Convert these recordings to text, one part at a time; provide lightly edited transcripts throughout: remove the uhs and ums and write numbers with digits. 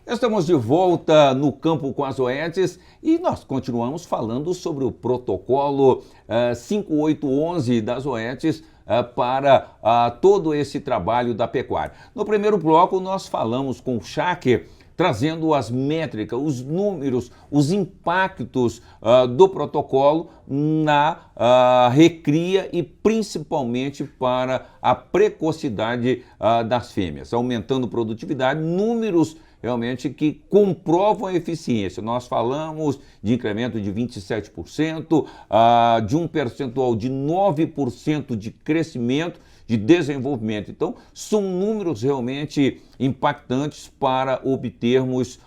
Estamos de volta no Campo com as Zoetis e nós continuamos falando sobre o protocolo 5811 das Zoetis para todo esse trabalho da pecuária. No primeiro bloco nós falamos com o Schacker, trazendo as métricas, os números, os impactos do protocolo na recria e principalmente para a precocidade das fêmeas, aumentando produtividade, números realmente que comprovam a eficiência. Nós falamos de incremento de 27%, de um percentual de 9% de crescimento, de desenvolvimento. Então, são números realmente impactantes para obtermos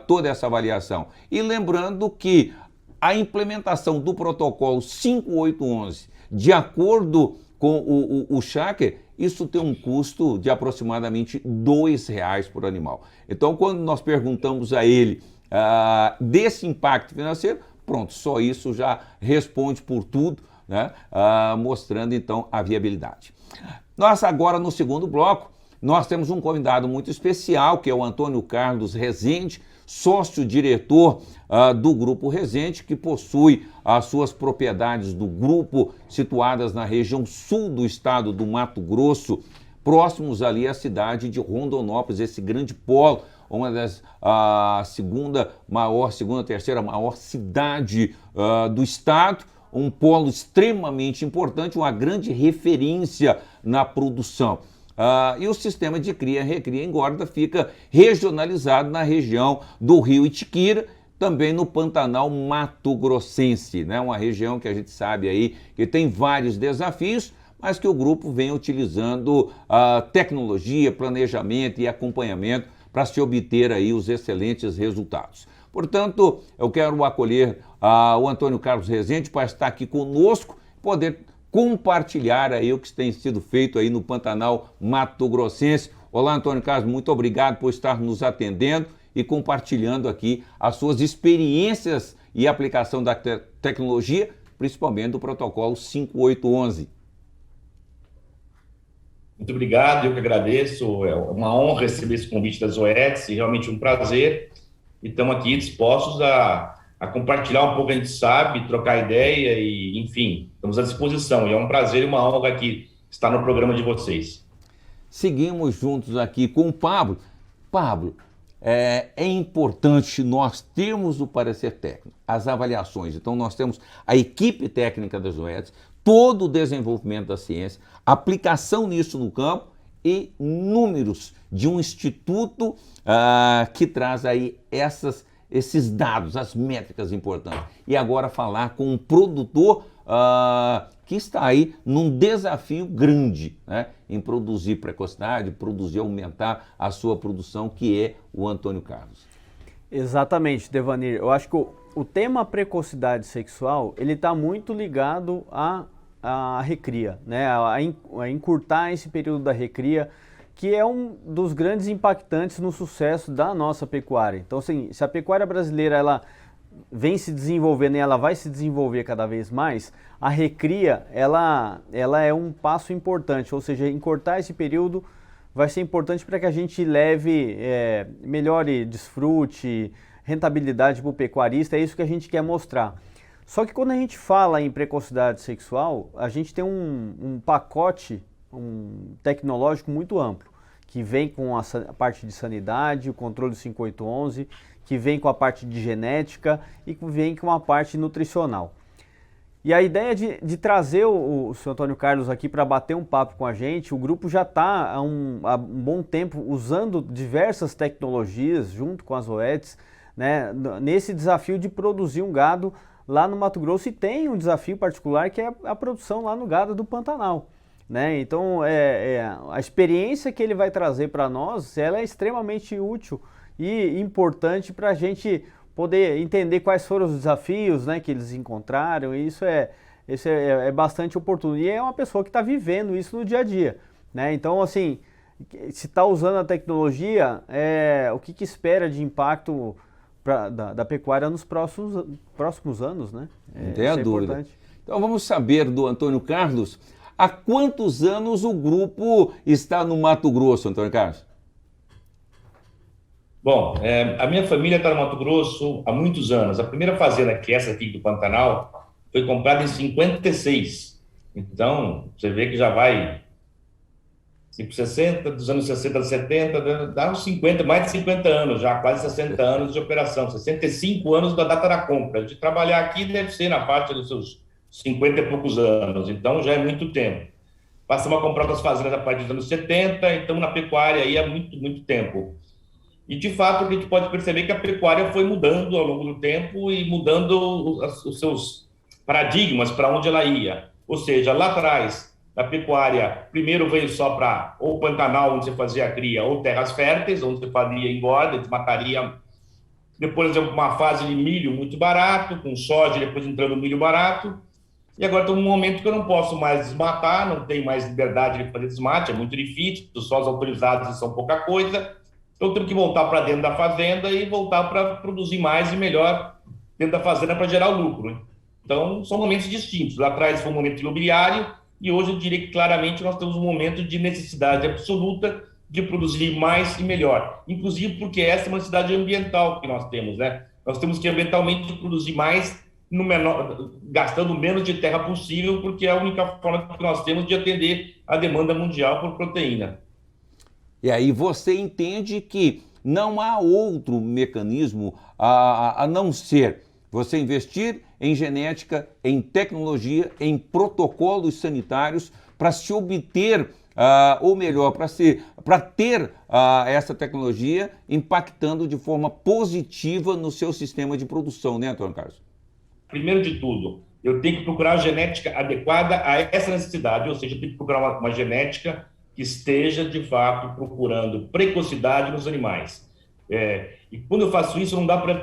toda essa avaliação. E lembrando que a implementação do protocolo 5811, de acordo com o Schacker, isso tem um custo de aproximadamente R$ 2,00 por animal. Então, quando nós perguntamos a ele desse impacto financeiro, pronto, só isso já responde por tudo, né? Mostrando então a viabilidade. Nós agora no segundo bloco, nós temos um convidado muito especial, que é o Antônio Carlos Rezende, sócio-diretor do Grupo Rezende, que possui as suas propriedades do grupo situadas na região sul do estado do Mato Grosso, próximos ali à cidade de Rondonópolis, esse grande polo, uma das terceira maior cidade do estado, um polo extremamente importante, uma grande referência na produção. E o sistema de cria, recria e engorda fica regionalizado na região do Rio Itiquira, também no Pantanal Mato Grossense, né? Uma região que a gente sabe aí que tem vários desafios, mas que o grupo vem utilizando tecnologia, planejamento e acompanhamento para se obter aí os excelentes resultados. Portanto, eu quero acolher o Antônio Carlos Rezende para estar aqui conosco, poder compartilhar aí o que tem sido feito aí no Pantanal Mato Grossense. Olá, Antônio Carlos, muito obrigado por estar nos atendendo e compartilhando aqui as suas experiências e aplicação da tecnologia, principalmente do protocolo 5811. Muito obrigado, eu que agradeço, é uma honra receber esse convite da Zoetis, realmente um prazer, e estamos aqui dispostos a compartilhar um pouco, a gente sabe, trocar ideia e, enfim, estamos à disposição. E é um prazer e uma honra aqui estar no programa de vocês. Seguimos juntos aqui com o Pablo. Pablo, é importante nós termos o parecer técnico, as avaliações. Então, nós temos a equipe técnica das Zoetis, todo o desenvolvimento da ciência, aplicação nisso no campo e números de um instituto que traz aí esses dados, as métricas importantes. E agora falar com um produtor que está aí num desafio grande, né, em produzir precocidade, produzir, aumentar a sua produção, que é o Antônio Carlos. Exatamente, Devanir. Eu acho que o tema precocidade sexual, ele está muito ligado à recria, né, a encurtar esse período da recria, que é um dos grandes impactantes no sucesso da nossa pecuária. Então, assim, se a pecuária brasileira ela vem se desenvolvendo e ela vai se desenvolver cada vez mais, a recria ela é um passo importante, ou seja, encurtar esse período vai ser importante para que a gente leve, melhore desfrute, rentabilidade para o pecuarista, é isso que a gente quer mostrar. Só que quando a gente fala em precocidade sexual, a gente tem um pacote tecnológico muito amplo, que vem com a parte de sanidade, o controle 5811, que vem com a parte de genética e que vem com a parte nutricional. E a ideia de trazer o Sr. Antônio Carlos aqui para bater um papo com a gente, o grupo já está há um bom tempo usando diversas tecnologias junto com as Zoetis, né, nesse desafio de produzir um gado lá no Mato Grosso, e tem um desafio particular que é a produção lá no gado do Pantanal. Né? Então, a experiência que ele vai trazer para nós, ela é extremamente útil e importante para a gente poder entender quais foram os desafios, né, que eles encontraram, e isso é bastante oportuno. E é uma pessoa que está vivendo isso no dia a dia. Né? Então, assim, se está usando a tecnologia, o que espera de impacto da pecuária nos próximos anos, né? Não tem a dúvida. Importante. Então vamos saber do Antônio Carlos, há quantos anos o grupo está no Mato Grosso, Antônio Carlos? Bom, a minha família está no Mato Grosso há muitos anos. A primeira fazenda, que é essa aqui do Pantanal, foi comprada em 56. Então, você vê que já vai 60, dos anos 60 a 70, dá uns 50, mais de 50 anos já, quase 60 anos de operação, 65 anos da data da compra. De trabalhar aqui deve ser na parte dos seus 50 e poucos anos, então já é muito tempo. Passamos a comprar outras fazendas a partir dos anos 70, então na pecuária aí há muito, muito tempo. E, de fato, a gente pode perceber que a pecuária foi mudando ao longo do tempo e mudando os seus paradigmas para onde ela ia. Ou seja, lá atrás, a pecuária, primeiro veio só para ou Pantanal, onde você fazia a cria, ou terras férteis, onde você fazia engorda, desmataria. Depois, uma fase de milho muito barato, com soja, depois entrando milho barato. E agora estou num momento que eu não posso mais desmatar, não tenho mais liberdade de fazer desmate, é muito difícil, os solos autorizados são pouca coisa. Então, temos que voltar para dentro da fazenda e voltar para produzir mais e melhor dentro da fazenda para gerar o lucro. Então, são momentos distintos. Lá atrás foi um momento imobiliário e hoje eu diria que claramente nós temos um momento de necessidade absoluta de produzir mais e melhor. Inclusive porque essa é uma necessidade ambiental que nós temos, né? Nós temos que ambientalmente produzir mais, gastando menos de terra possível, porque é a única forma que nós temos de atender a demanda mundial por proteína. E aí você entende que não há outro mecanismo a não ser você investir em genética, em tecnologia, em protocolos sanitários para se obter, ou melhor, para ter essa tecnologia impactando de forma positiva no seu sistema de produção, né, Antônio Carlos? Primeiro de tudo, eu tenho que procurar a genética adequada a essa necessidade, ou seja, eu tenho que procurar uma genética que esteja, de fato, procurando precocidade nos animais. E quando eu faço isso, não dá para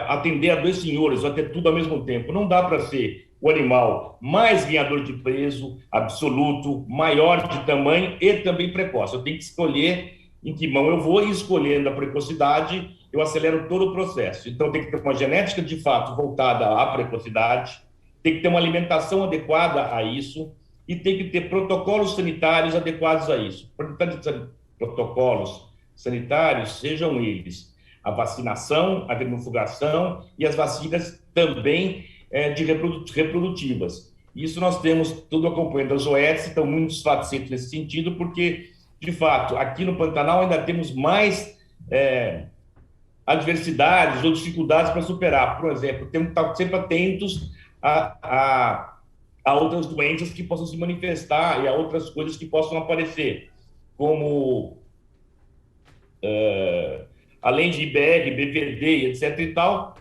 atender a dois senhores, ou ter tudo ao mesmo tempo. Não dá para ser o animal mais ganhador de peso, absoluto, maior de tamanho e também precoce. Eu tenho que escolher em que mão eu vou, e escolhendo a precocidade, eu acelero todo o processo. Então, tem que ter uma genética, de fato, voltada à precocidade, tem que ter uma alimentação adequada a isso, e tem que ter protocolos sanitários adequados a isso. Protocolos sanitários, sejam eles a vacinação, a vermifugação e as vacinas também reprodutivas. Isso nós temos tudo acompanhando as OS, estão muito satisfeitos nesse sentido, porque, de fato, aqui no Pantanal ainda temos mais adversidades ou dificuldades para superar. Por exemplo, temos que estar sempre atentos a outras doenças que possam se manifestar e a outras coisas que possam aparecer, como, além de IBR, BVD, etc. e tal,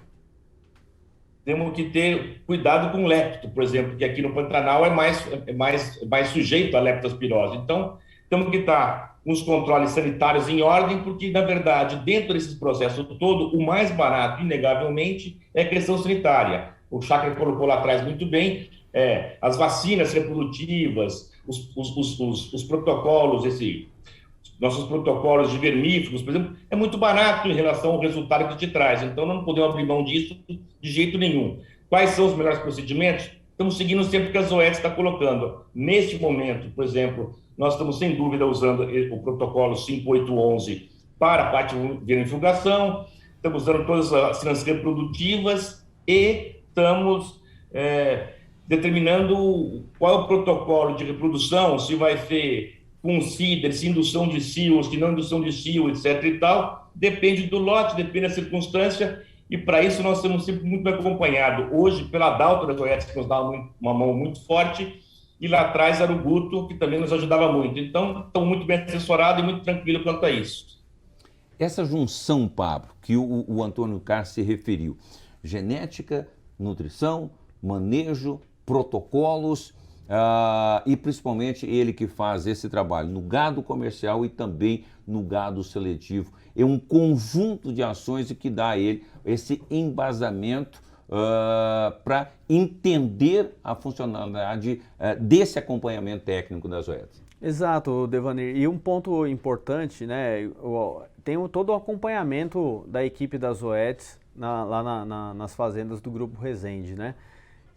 temos que ter cuidado com o lepto, por exemplo, que aqui no Pantanal é mais sujeito à leptospirose. Então, temos que estar com os controles sanitários em ordem, porque, na verdade, dentro desses processos todo, o mais barato, inegavelmente, é a questão sanitária. O Chakra colocou lá atrás muito bem, as vacinas reprodutivas, os protocolos, nossos protocolos de vermífugos, por exemplo, é muito barato em relação ao resultado que te traz. Então, não podemos abrir mão disso de jeito nenhum. Quais são os melhores procedimentos? Estamos seguindo sempre o que a Zoetis está colocando. Neste momento, por exemplo, nós estamos, sem dúvida, usando o protocolo 5811 para a parte de vermifugação, estamos usando todas as vacinas reprodutivas e estamos determinando qual é o protocolo de reprodução, se vai ser com CIDR, se indução de cio, se não indução de cio, etc. e tal. Depende do lote, depende da circunstância, e para isso nós estamos sempre muito acompanhados. Hoje, pela Dalton da Zoetis, que nos dá uma mão muito forte, e lá atrás era o Guto, que também nos ajudava muito. Então, estão muito bem assessorados e muito tranquilos quanto a isso. Essa junção, Pablo, que o Antônio Carlos se referiu, genética, nutrição, manejo, protocolos, e principalmente ele que faz esse trabalho no gado comercial e também no gado seletivo. É um conjunto de ações que dá a ele esse embasamento para entender a funcionalidade desse acompanhamento técnico das Zoetis. Exato, Devanir. E um ponto importante, né? Tem todo o acompanhamento da equipe da Zoetis nas fazendas do Grupo Resende, né?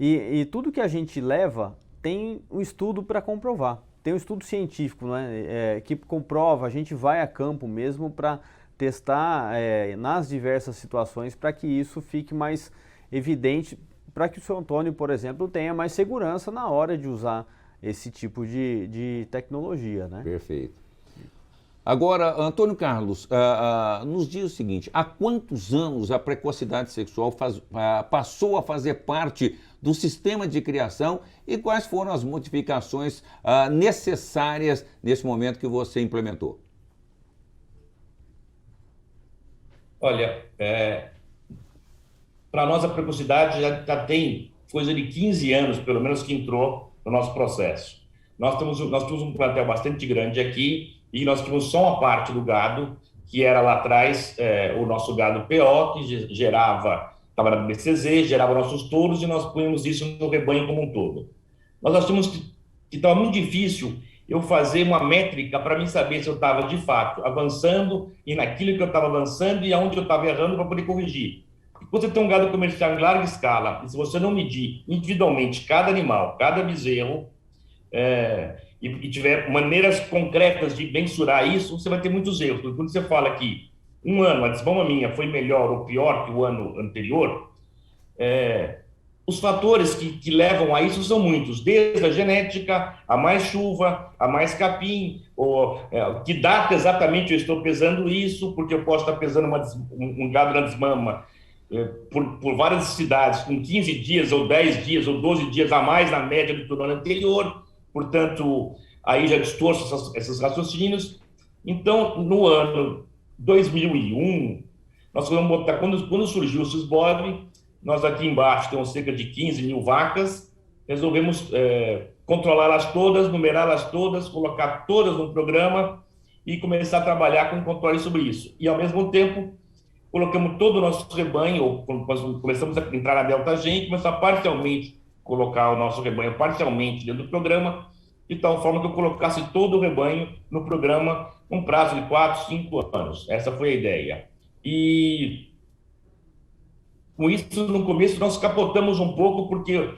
E tudo que a gente leva tem um estudo para comprovar. Tem um estudo científico, né? Que comprova, a gente vai a campo mesmo para testar nas diversas situações para que isso fique mais evidente, para que o seu Antônio, por exemplo, tenha mais segurança na hora de usar esse tipo de tecnologia, né? Perfeito. Agora, Antônio Carlos, nos diz o seguinte, há quantos anos a precocidade sexual passou a fazer parte do sistema de criação e quais foram as modificações necessárias nesse momento que você implementou? Olha, para nós a precocidade já tem coisa de 15 anos, pelo menos, que entrou no nosso processo. Nós temos um plantel bastante grande aqui e nós tínhamos só uma parte do gado, que era lá atrás o nosso gado PO, que estava na BCZ, gerava nossos touros e nós punhamos isso no rebanho como um todo. Nós achamos que estava muito difícil eu fazer uma métrica para mim saber se eu estava, de fato, avançando e naquilo que eu estava avançando e aonde eu estava errando para poder corrigir. Quando você tem um gado comercial em larga escala, e se você não medir individualmente cada animal, cada bezerro, e tiver maneiras concretas de mensurar isso, você vai ter muitos erros. Porque quando você fala que um ano a desmama minha foi melhor ou pior que o ano anterior, os fatores que levam a isso são muitos, desde a genética, a mais chuva, a mais capim, que data exatamente eu estou pesando isso, porque eu posso estar pesando um gado na desmama por várias cidades, com 15 dias, ou 10 dias, ou 12 dias a mais na média do que o ano anterior, portanto, aí já distorço esses raciocínios. Então, no ano 2001, nós vamos botar, quando surgiu o Sysbod, nós aqui embaixo temos cerca de 15 mil vacas, resolvemos controlá-las todas, numerá-las todas, colocar todas no programa e começar a trabalhar com controle sobre isso. E, ao mesmo tempo, colocamos todo o nosso rebanho, ou começamos a entrar na Delta Gen e começar a parcialmente colocar o nosso rebanho parcialmente dentro do programa, de tal forma que eu colocasse todo o rebanho no programa com prazo de 4, 5 anos. Essa foi a ideia. E com isso, no começo, nós capotamos um pouco, porque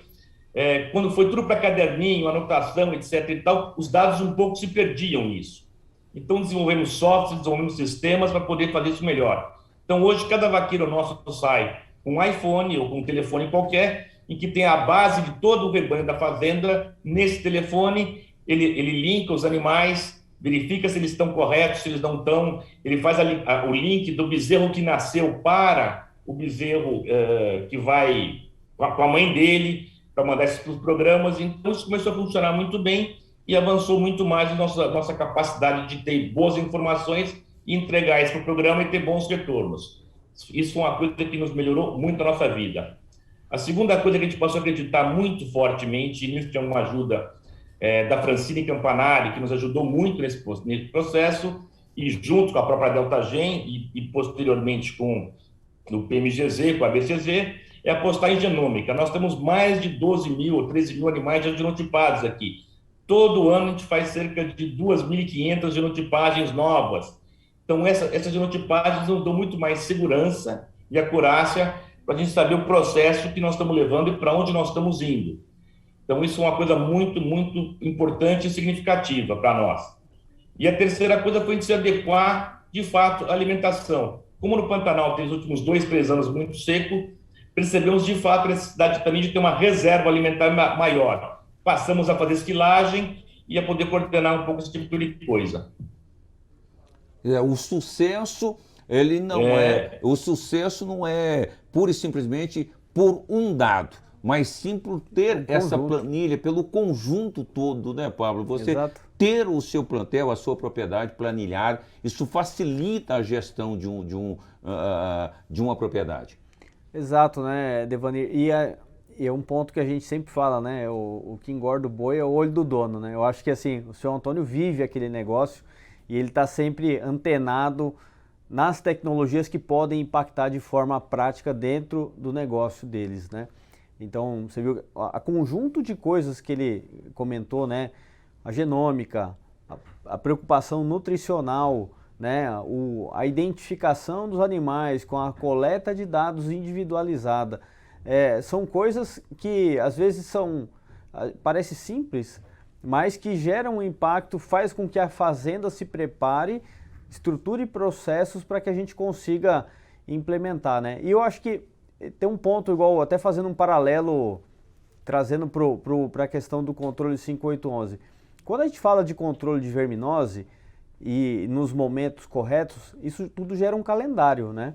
quando foi tudo para caderninho, anotação, etc. e tal, os dados um pouco se perdiam nisso. Então, desenvolvemos softwares, desenvolvemos sistemas para poder fazer isso melhor. Então, hoje, cada vaqueiro nosso sai com um iPhone ou com um telefone qualquer, em que tem a base de todo o rebanho da fazenda. Nesse telefone, ele linka os animais, verifica se eles estão corretos, se eles não estão, ele faz o link do bezerro que nasceu para o bezerro que vai com a mãe dele, para mandar isso para os programas. Então, isso começou a funcionar muito bem e avançou muito mais a nossa capacidade de ter boas informações e entregar isso para o programa e ter bons retornos. Isso foi uma coisa que nos melhorou muito a nossa vida. A segunda coisa que a gente passou a acreditar muito fortemente, e nisso tinha uma ajuda da Francine Campanari, que nos ajudou muito nesse processo, e junto com a própria Delta Gen e posteriormente com o PMGZ, com a BCZ, é apostar em genômica. Nós temos mais de 12 mil ou 13 mil animais já genotipados aqui. Todo ano a gente faz cerca de 2.500 genotipagens novas. Então, essas genotipagens nos dão muito mais segurança e acurácia para a gente saber o processo que nós estamos levando e para onde nós estamos indo. Então, isso é uma coisa muito, muito importante e significativa para nós. E a terceira coisa foi a gente se adequar, de fato, à alimentação. Como no Pantanal tem os últimos 2, 3 anos muito seco, percebemos, de fato, a necessidade também de ter uma reserva alimentar maior. Passamos a fazer esquilagem e a poder coordenar um pouco esse tipo de coisa. O sucesso, ele não o sucesso não é pura e simplesmente por um dado, mas sim por ter essa planilha, pelo conjunto todo, né, Pablo? Você Exato. ter o seu plantel, a sua propriedade, planilhar, isso facilita a gestão de uma propriedade. Exato, né, Devanir? E é um ponto que a gente sempre fala, né? O que engorda o boi é o olho do dono, né? Eu acho que assim, o seu Antônio vive aquele negócio e ele está sempre antenado nas tecnologias que podem impactar de forma prática dentro do negócio deles, né? Então, você viu a conjunto de coisas que ele comentou, né? A genômica, a preocupação nutricional, né, a identificação dos animais com a coleta de dados individualizada, são coisas que às vezes parece simples, mas que geram um impacto, faz com que a fazenda se prepare, estruture processos para que a gente consiga implementar, né? E eu acho que tem um ponto igual, até fazendo um paralelo, trazendo para a questão do controle 5811. Quando a gente fala de controle de verminose e nos momentos corretos, isso tudo gera um calendário, né?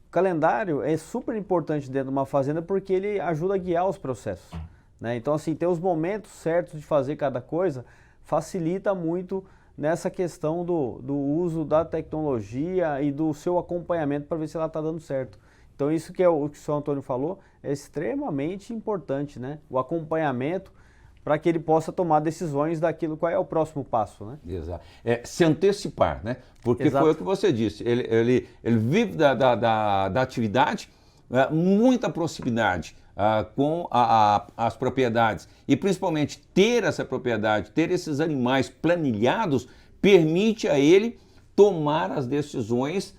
O calendário é super importante dentro de uma fazenda porque ele ajuda a guiar os processos, né? Então, assim, ter os momentos certos de fazer cada coisa facilita muito nessa questão do uso da tecnologia e do seu acompanhamento para ver se ela está dando certo. Então, isso que é o que o senhor Antônio falou é extremamente importante, né? O acompanhamento para que ele possa tomar decisões daquilo, qual é o próximo passo, né? Exato. Se antecipar, né? Porque Exato. foi o que você disse, ele vive da atividade, muita proximidade com as propriedades e principalmente ter essa propriedade, ter esses animais planilhados, permite a ele tomar as decisões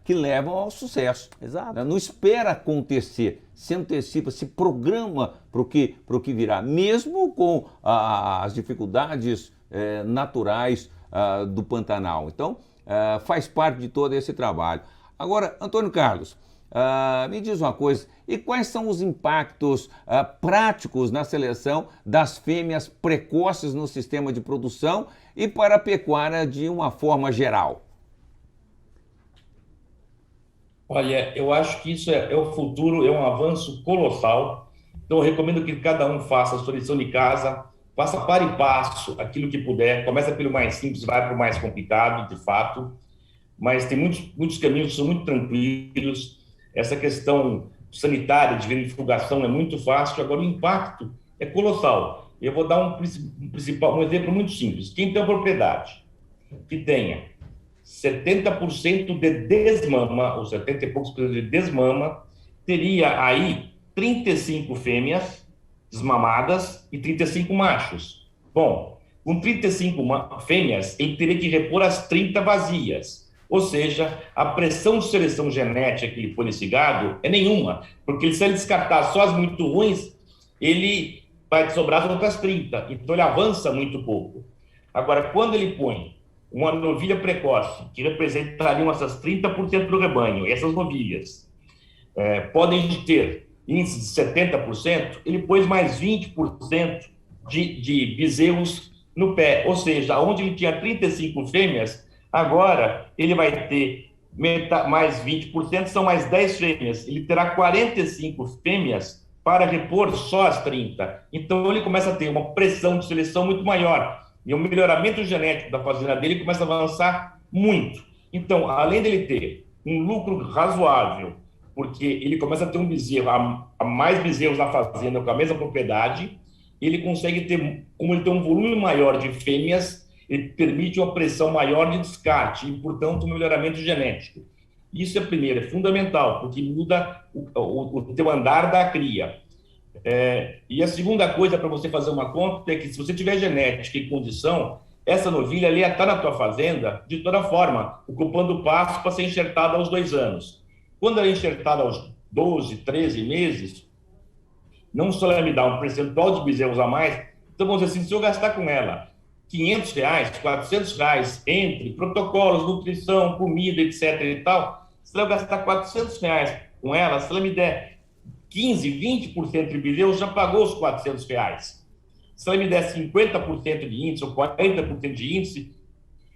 que levam ao sucesso. Exato. Não espera acontecer, se antecipa, se programa para o que virá, mesmo com as dificuldades naturais do Pantanal. Então, faz parte de todo esse trabalho. Agora, Antônio Carlos, me diz uma coisa, e quais são os impactos práticos na seleção das fêmeas precoces no sistema de produção e para a pecuária de uma forma geral? Olha, eu acho que isso é o futuro, é um avanço colossal. Então, eu recomendo que cada um faça a sua lição de casa, faça para e passo aquilo que puder. Começa pelo mais simples, vai para o mais complicado, de fato. Mas tem muitos caminhos que são muito tranquilos. Essa questão sanitária de vermifugação é muito fácil. Agora, o impacto é colossal. Eu vou dar um exemplo muito simples. Quem tem uma propriedade que tenha 70% de desmama, ou 70 e poucos por cento de desmama, teria aí 35 fêmeas desmamadas e 35 machos. Bom, com 35 fêmeas, ele teria que repor as 30 vazias. Ou seja, a pressão de seleção genética que ele põe nesse gado é nenhuma, porque se ele descartar só as muito ruins, ele vai sobrar as outras 30, então ele avança muito pouco. Agora, quando ele põe uma novilha precoce, que representariam essas 30% do rebanho, essas novilhas podem ter índice de 70%, ele pôs mais 20% de bezerros no pé, ou seja, onde ele tinha 35 fêmeas, agora ele vai ter mais 20%, são mais 10 fêmeas, ele terá 45 fêmeas para repor só as 30. Então ele começa a ter uma pressão de seleção muito maior. E o melhoramento genético da fazenda dele começa a avançar muito. Então, além dele ter um lucro razoável, porque ele começa a ter um bezerro, a mais bezerros na fazenda com a mesma propriedade, ele consegue ter, como ele tem um volume maior de fêmeas, ele permite uma pressão maior de descarte e, portanto, um melhoramento genético. Isso é fundamental, porque muda o teu andar da cria. E a segunda coisa para você fazer uma conta é que se você tiver genética e condição, essa novilha ali está na tua fazenda de toda forma, ocupando o pasto para ser enxertada aos 2 anos. Quando ela é enxertada aos 12, 13 meses, não só ela me dá um percentual de bezerros a mais, então vamos dizer assim, se eu gastar com ela R$500, R$400 entre protocolos, nutrição, comida, etc. e tal, se eu gastar R$400 com ela, se ela me der 15, 20% de bezerros, já pagou os R$400. Se ela me der 50% de índice ou 40% de índice,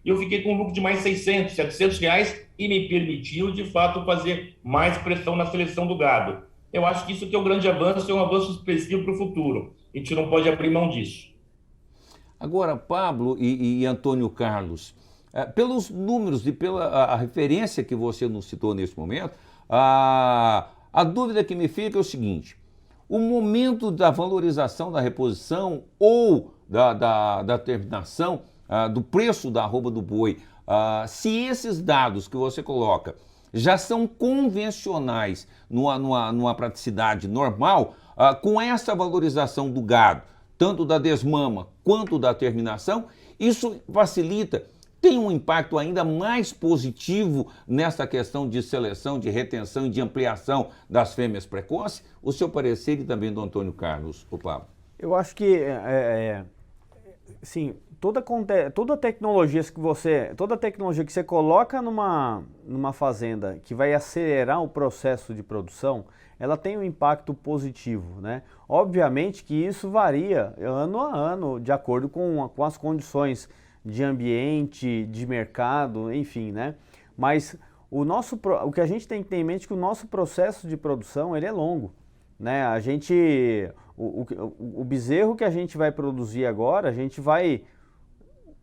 eu fiquei com um lucro de mais 600, R$700 e me permitiu, de fato, fazer mais pressão na seleção do gado. Eu acho que isso que é um grande avanço, é um avanço expressivo para o futuro. A gente não pode abrir mão disso. Agora, Pablo e Antônio Carlos, pelos números e pela a referência que você nos citou nesse momento, a dúvida que me fica é o seguinte: o momento da valorização da reposição ou da terminação do preço da arroba do boi, se esses dados que você coloca já são convencionais numa praticidade normal, com essa valorização do gado, tanto da desmama quanto da terminação, Isso facilita, tem um impacto ainda mais positivo nessa questão de seleção, de retenção e de ampliação das fêmeas precoces? O seu parecer e também do Antônio Carlos, o Pablo. Eu acho que, sim, toda tecnologia que você coloca numa fazenda que vai acelerar o processo de produção, ela tem um impacto positivo, né? Obviamente que isso varia ano a ano, de acordo com as condições de ambiente, de mercado, enfim, né? Mas o que a gente tem que ter em mente é que o nosso processo de produção, ele é longo, né? O bezerro que a gente vai produzir agora, a gente vai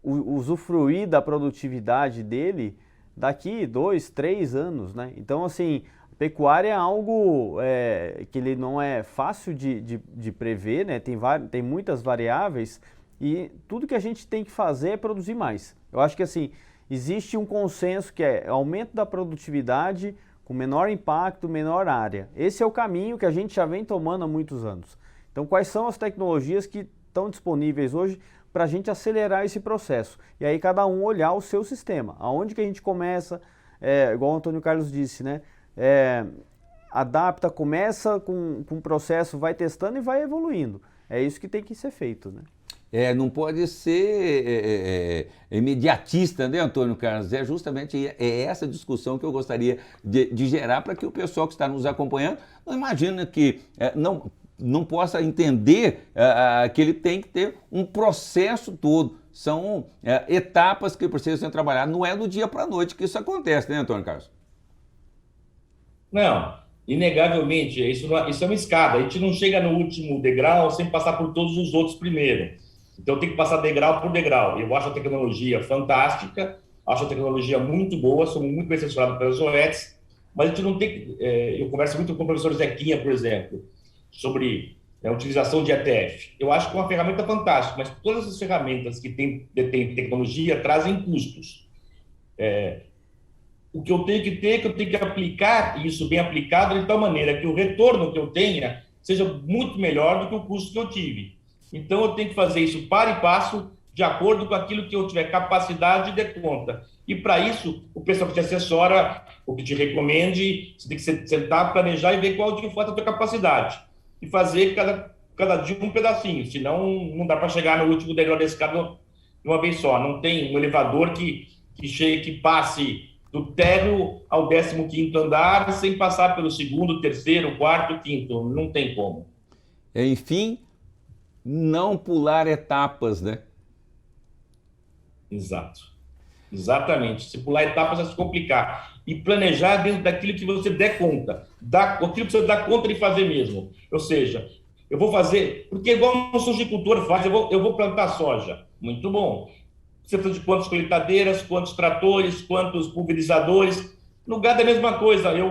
usufruir da produtividade dele daqui 2, 3 anos, né? Então, assim, pecuária é algo que ele não é fácil de prever, né? Tem muitas variáveis e tudo que a gente tem que fazer é produzir mais. Eu acho que, assim, existe um consenso que é aumento da produtividade com menor impacto, menor área. Esse é o caminho que a gente já vem tomando há muitos anos. Então, quais são as tecnologias que estão disponíveis hoje para a gente acelerar esse processo? E aí cada um olhar o seu sistema. Aonde que a gente começa, igual o Antônio Carlos disse, né? Adapta, começa com um processo, vai testando e vai evoluindo. É isso que tem que ser feito, né? Não pode ser imediatista, né, Antônio Carlos? É justamente essa discussão que eu gostaria de gerar para que o pessoal que está nos acompanhando não imagine que não possa entender que ele tem que ter um processo todo. São etapas que precisam ser trabalhadas. Não é do dia para a noite que isso acontece, né, Antônio Carlos? Não, inegavelmente, isso é uma escada. A gente não chega no último degrau sem passar por todos os outros primeiro. Então, tem que passar degrau por degrau. Eu acho a tecnologia fantástica, acho a tecnologia muito boa, somos muito bem assessorados pelas OETs, mas a gente não tem... eu converso muito com o professor Zequinha, por exemplo, sobre a utilização de ETF. Eu acho que é uma ferramenta fantástica, mas todas as ferramentas que detêm tecnologia trazem custos. O que eu tenho que ter é que eu tenho que aplicar isso bem aplicado de tal maneira que o retorno que eu tenha seja muito melhor do que o custo que eu tive. Então, eu tenho que fazer isso para e passo, de acordo com aquilo que eu tiver capacidade de dar conta. E, para isso, o pessoal que te assessora, o que te recomende, você tem que sentar, planejar e ver qual de fato é a tua capacidade. E fazer cada dia um pedacinho, senão não dá para chegar no último degrau da escada de uma vez só. Não tem um elevador que passe do térreo ao 15º andar sem passar pelo 2º, 3º, 4º, 5º. Não tem como. Enfim, não pular etapas, né? Exato. Exatamente. Se pular etapas, vai se complicar. E planejar dentro daquilo que você der conta. Aquilo que você dá conta de fazer mesmo. Ou seja, eu vou fazer... Porque igual um sojicultor faz, eu vou plantar soja. Muito bom. Você precisa de quantas colheitadeiras, quantos tratores, quantos pulverizadores. No gado é a mesma coisa. Eu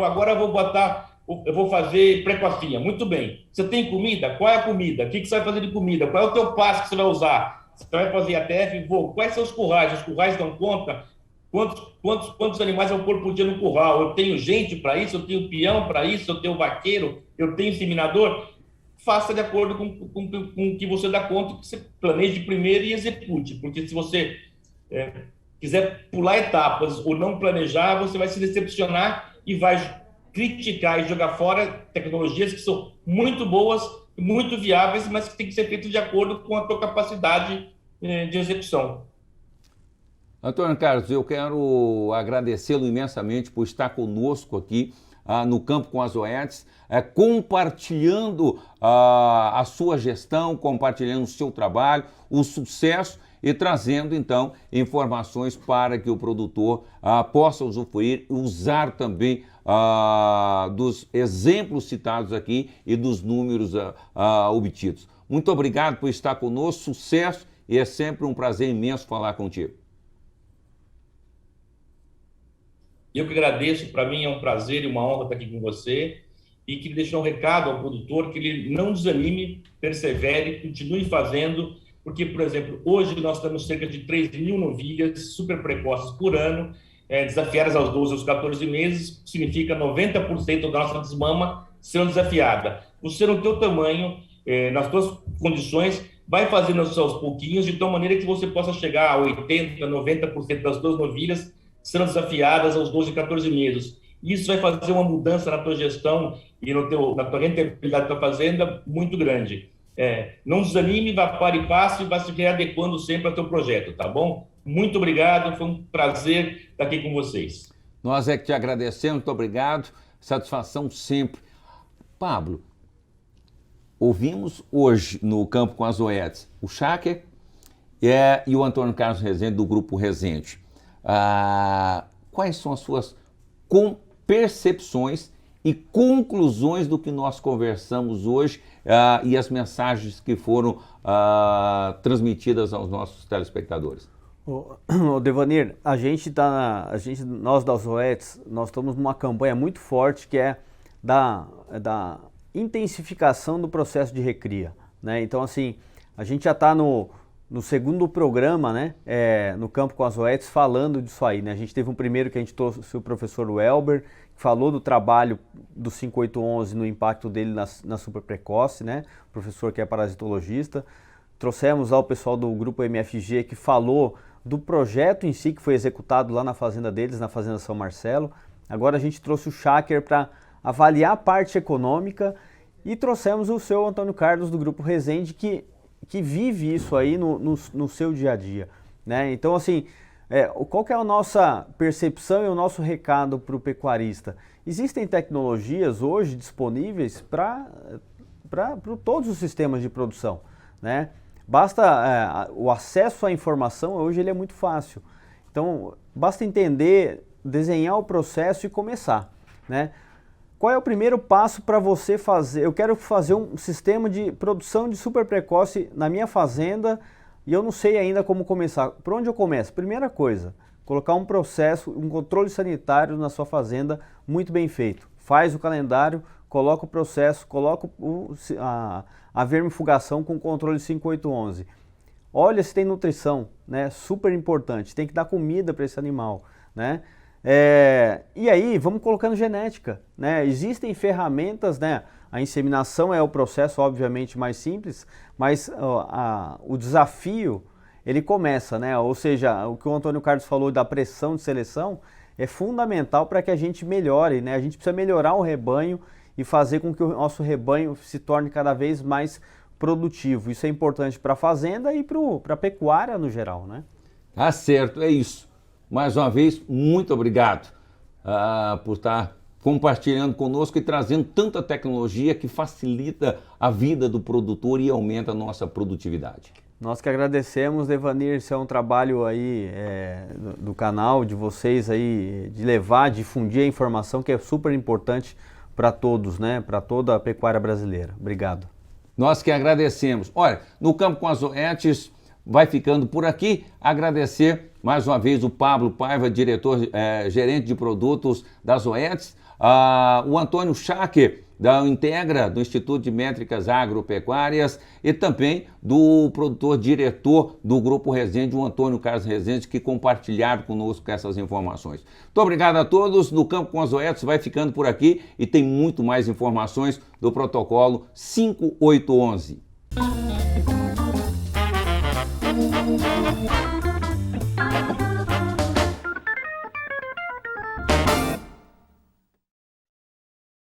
vou fazer precocinha. Muito bem. Você tem comida? Qual é a comida? O que você vai fazer de comida? Qual é o teu pasto que você vai usar? Você vai fazer ATF? Quais são os currais? Os currais dão conta? Quantos animais eu vou pôr por dia no curral? Eu tenho gente para isso? Eu tenho peão para isso? Eu tenho vaqueiro? Eu tenho inseminador? Faça de acordo com o que você dá conta, que você planeje primeiro e execute. Porque se você quiser pular etapas ou não planejar, você vai se decepcionar e vai criticar e jogar fora tecnologias que são muito boas, muito viáveis, mas que tem que ser feitas de acordo com a tua capacidade de execução. Antônio Carlos, eu quero agradecê-lo imensamente por estar conosco aqui no Campo com as OETs, compartilhando a sua gestão, compartilhando o seu trabalho, o sucesso e trazendo, então, informações para que o produtor possa usufruir, usar também dos exemplos citados aqui e dos números obtidos. Muito obrigado por estar conosco, sucesso, e é sempre um prazer imenso falar contigo. Eu que agradeço, para mim é um prazer e uma honra estar aqui com você e que deixar um recado ao produtor que ele não desanime, persevere, continue fazendo, porque, por exemplo, hoje nós temos cerca de 3.000 novilhas super precoces por ano, desafiadas aos 12 aos 14 meses, significa 90% da nossa desmama sendo desafiada. Você no teu tamanho, nas tuas condições, vai fazendo aos pouquinhos, de tal maneira que você possa chegar a 80%, 90% das tuas novilhas sendo desafiadas aos 12, 14 meses. Isso vai fazer uma mudança na tua gestão e na tua rentabilidade da tua fazenda muito grande. Não desanime, vá para e passe e vá se readequando sempre ao teu projeto, tá bom? Muito obrigado, foi um prazer estar aqui com vocês. Nós é que te agradecemos, muito obrigado, satisfação sempre. Pablo, ouvimos hoje no Campo com as Oetes o Schacker e o Antônio Carlos Rezende do Grupo Rezende. Quais são as suas percepções e conclusões do que nós conversamos hoje e as mensagens que foram transmitidas aos nossos telespectadores? Devanir, nós das Oetes, nós estamos numa campanha muito forte que é da intensificação do processo de recria, né? Então, assim, a gente já está no segundo programa, né, no Campo com as Oetes, falando disso aí, né? A gente teve um primeiro que a gente trouxe o professor Welber, que falou do trabalho do 5811 no impacto dele na super precoce, né? O professor que é parasitologista. Trouxemos lá o pessoal do grupo MFG que falou do projeto em si que foi executado lá na fazenda deles, na Fazenda São Marcelo. Agora a gente trouxe o Schacker para avaliar a parte econômica e trouxemos o seu Antônio Carlos do Grupo Rezende que vive isso aí no seu dia a dia, né? Então, assim, qual que é a nossa percepção e o nosso recado para o pecuarista? Existem tecnologias hoje disponíveis para todos os sistemas de produção, né? Basta o acesso à informação, hoje ele é muito fácil. Então, basta entender, desenhar o processo e começar, né? Qual é o primeiro passo para você fazer? Eu quero fazer um sistema de produção de super precoce na minha fazenda e eu não sei ainda como começar. Por onde eu começo? Primeira coisa, colocar um processo, um controle sanitário na sua fazenda muito bem feito. Faz o calendário, coloca o processo, coloca a vermifugação com controle 5811. Olha se tem nutrição, né? Super importante, tem que dar comida para esse animal, né? E aí, vamos colocando genética, né? Existem ferramentas, né? A inseminação é o processo, obviamente, mais simples, mas o desafio, ele começa, né? Ou seja, o que o Antônio Carlos falou da pressão de seleção é fundamental para que a gente melhore, né? A gente precisa melhorar o rebanho e fazer com que o nosso rebanho se torne cada vez mais produtivo. Isso é importante para a fazenda e para a pecuária no geral, né? Tá certo, é isso. Mais uma vez, muito obrigado por estar compartilhando conosco e trazendo tanta tecnologia que facilita a vida do produtor e aumenta a nossa produtividade. Nós que agradecemos, Devanir, isso é um trabalho aí do canal, de vocês aí, de levar, difundir a informação que é super importante para todos, né? Para toda a pecuária brasileira. Obrigado. Nós que agradecemos. Olha, no Campo com as Oetes vai ficando por aqui. Agradecer mais uma vez o Pablo Paiva, gerente de produtos das Oetes, o Antônio Schacker, da Integra, do Instituto de Métricas Agropecuárias, e também do produtor-diretor do Grupo Rezende, o Antônio Carlos Rezende, que compartilharam conosco essas informações. Muito obrigado a todos. No Campo com as Oetes vai ficando por aqui e tem muito mais informações do protocolo 5811.